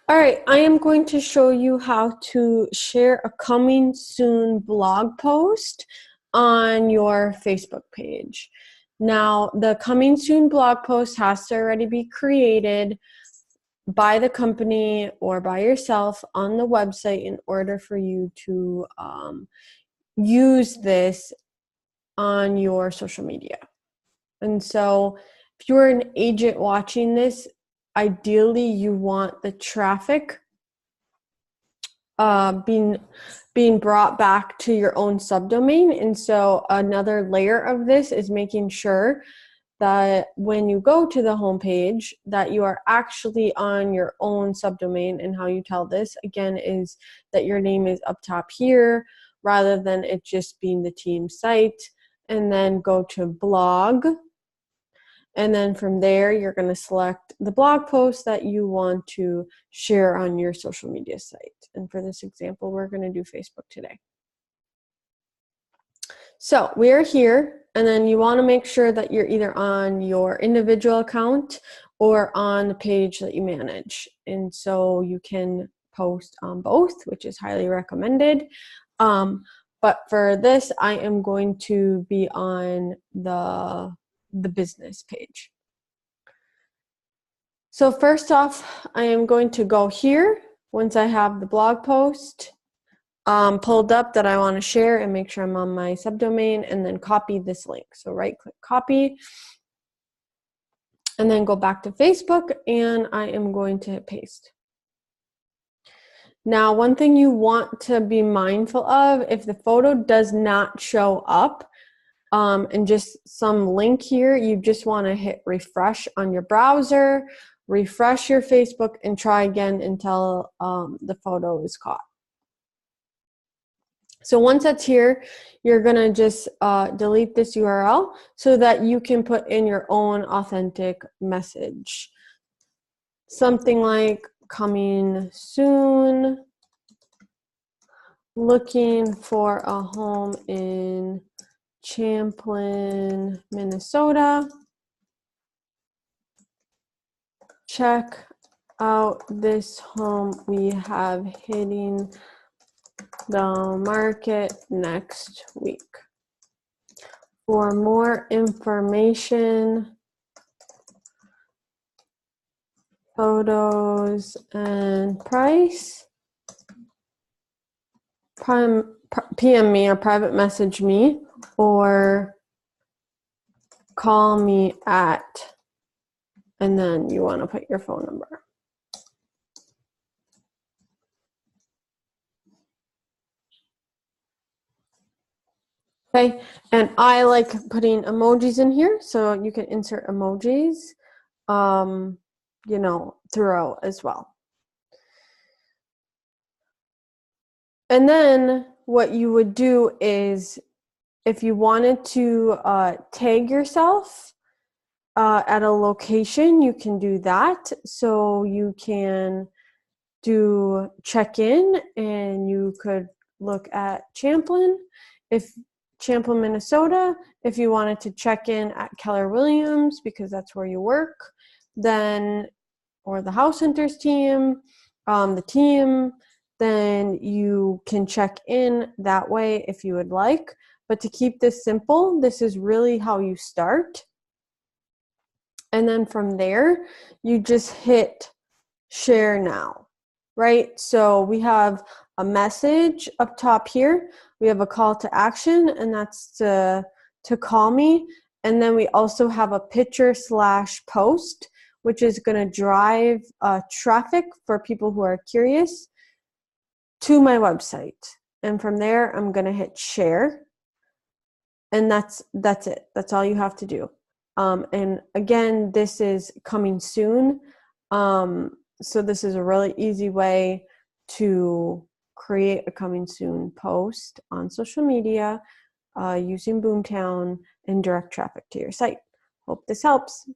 All right, I am going to show you how to share a coming soon blog post on your Facebook page. Now, the coming soon blog post has to already be created by the company or by yourself on the website in order for you to use this on your social media. And so if you're an agent watching this, ideally you want the traffic being brought back to your own subdomain. And so another layer of this is making sure that when you go to the homepage that you are actually on your own subdomain. And how you tell this again is that your name is up top here rather than it just being the team site. And then go to blog. And then from there, you're going to select the blog post that you want to share on your social media site. And for this example, we're going to do Facebook today. So we are here, and then you want to make sure that you're either on your individual account or on the page that you manage. And so you can post on both, which is highly recommended. But for this, I am going to be on the business page. So first off, I am going to go here once I have the blog post pulled up that I want to share and make sure I'm on my subdomain, and then copy this link. So right click copy and then go back to Facebook, and I am going to hit paste. Now, one thing you want to be mindful of, if the photo does not show up, and just some link here, you just want to hit refresh on your browser, refresh your Facebook, and try again until the photo is caught. So once that's here, you're going to just delete this URL so that you can put in your own authentic message. Something like coming soon, looking for a home in Champlin, Minnesota. Check out this home we have hitting the market next week. For more information, photos, and price, PM me or private message me, or call me at, and then you want to put your phone number. Okay, and I like putting emojis in here, so you can insert emojis, you know, throughout as well. And then what you would do is, if you wanted to tag yourself at a location, you can do that. So you can do check-in, and you could look at Champlin, Minnesota. If you wanted to check in at Keller Williams because that's where you work, then, or the House Hunters team, then you can check in that way if you would like. But to keep this simple, this is really how you start. And then from there, you just hit share now, right? So we have a message up top here. We have a call to action, and that's to call me. And then we also have a picture/post, which is going to drive traffic for people who are curious to my website. And from there, I'm going to hit share. And that's it. That's all you have to do. And again, this is coming soon. So this is a really easy way to create a coming soon post on social media using BoomTown and direct traffic to your site. Hope this helps.